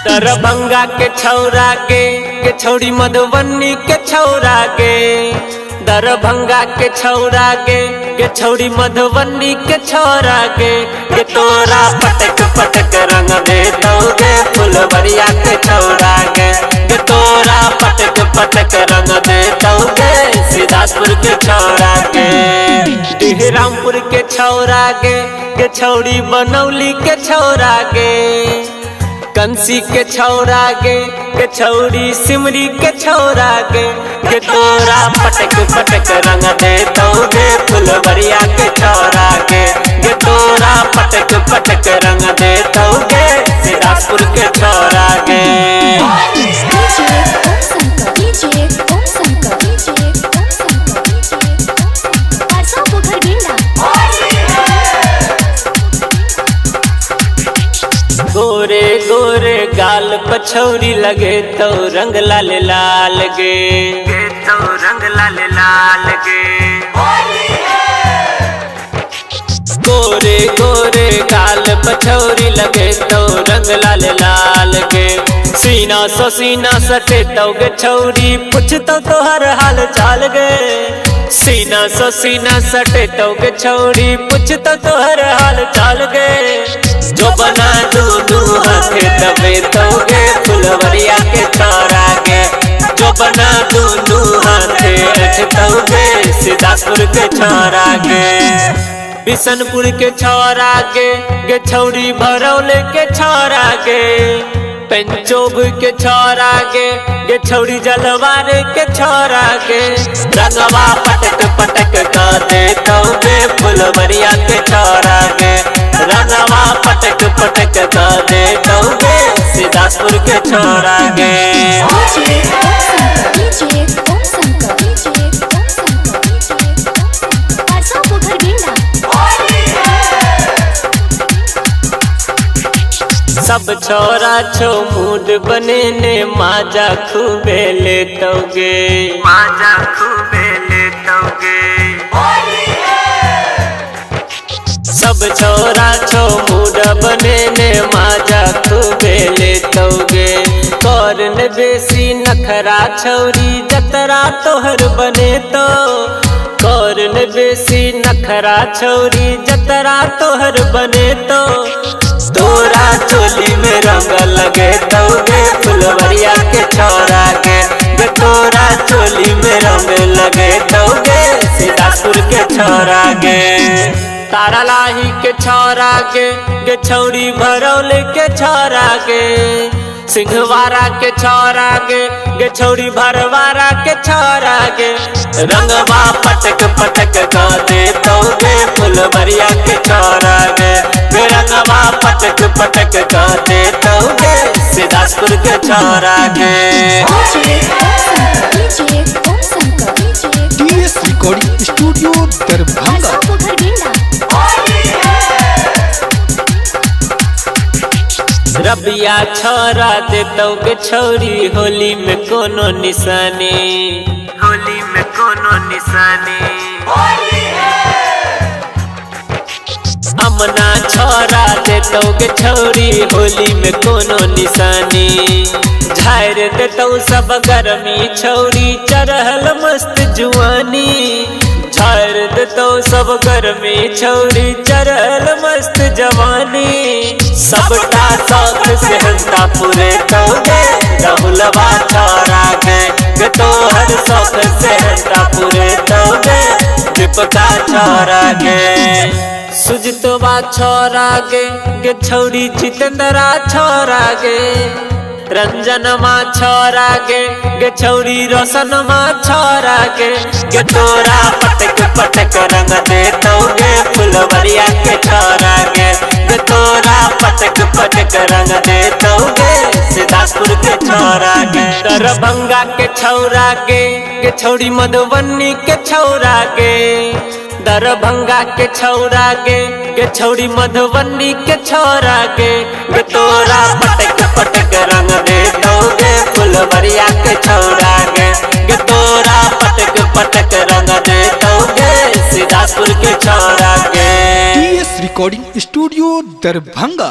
दरभंगा के छौरा के छौड़ी मधुबनी के छौरा के, दरभंगा के छौरा के छौड़ी मधुबनी के छौरा के तोरा पटक पटक रंग दे दोगे फुलवरिया के छौरा के तोरा पटक पटक रंग दे दोगे सीतापुर के छौरा के, डिहरामपुर के छौरा के छौड़ी बनौली के छौरा के, कंसी के छौरा के छौड़ी सिमरी के छौरा के तोरा पटक पटक रंग दे दोगे फुलवरिया के छौरा के तोरा पटक पटक रंग दे दोगे सीतापुर के छौरा के। गोरे गोरे गाल पछौरी लगे तो रंग लाल लाल गे तो रंग लाल लाल गे, गोरे गोरे गाल पछौरी लगे तो रंग लाल लाल गे, सीना सो सीना सटे तो गे छौरी पूछतो तो हर हाल चाल गे, सीना सो सीना सटे तो गे छौरी पूछतो तो हर हाल चाल गे, जो बना दूधू हाथे दबे दोगे फुलवरिया के छौरा के, जो बना दूधू हाथे दोगे सीतापुर के छौरा के, बिशनपुर के छौरा के छौड़ी भरौले के छौरा के, पंचोब के छौरा के छौड़ी जलवारे के छौरा के रंगवा पटक पटक का दे दोगे फुलवरिया के छौरा के, रंगवा पटक पटक का दे दोगे सीतापुर के छौरा के। सब छौरा छो मूड बने ने माजा खूबे ले तोगे माजा खूबे ले तोगे, सब छौरा छो मूड बने ने माजा खूबे ले तोगे, करन बेसी नखरा छौरी जतरा तोहर बने तो, करन बेसी नखरा छौरी जतरा तोहर बने तो, तोरा चोली में रंग लगे दोगे फुलवरिया के छौरा के तोरा चोली में रंग लगे दोगे सीतापुर के छौरा के, तारा लाही के छौरा के छौड़ी भरौले के छौरा के, सिंहवारा के छौरा के छौड़ी भरवारा के छौरा के रंगवा पटक पटक का दे दोगे फुलवरिया के छौरा के, रंगवा पटक पटक का दे दोगे सीतापुर के छौरा के। DS recording studio Darbhanga. रबिया छौरा दे दोगे छौरी होली में कोनो निशानी, होली में कोनो निशानी, अमना छौरा दे दोगे छौरी होली में कोनो निशानी, झाड़ दे तो सब गर्मी छौरी चढ़ल मस्त जुआनी, झाड़ दे तो सब गर्मी छौरी चढ़ल मस्त जवानी, सबटा शौक से हंसता पूरे दोगे राहुलवा छौरा के तोहर शौक से हंसता पूरे दोगे दीपका छौरा के, सुजतवा छौरा के छौड़ी जितेंद्रा छौरा के, रंजनमा छौरा के छौड़ी रोशनमा छौरा के तोरा पटक पटक रंग दे दोगे फुलवरिया के छौरा के तोरा पटक पटक रंग दे दोगे सीतापुर के छौरा के, दरभंगा के छौरा के छौड़ी मधुबनी के छौरा के, दरभंगा के छौरा के छौड़ी मधुबनी के छौरा के तोरा पटक पटक रंग दे दोगे फुलवरिया के छौरा के तोरा रिकॉर्डिंग स्टूडियो दरभंगा।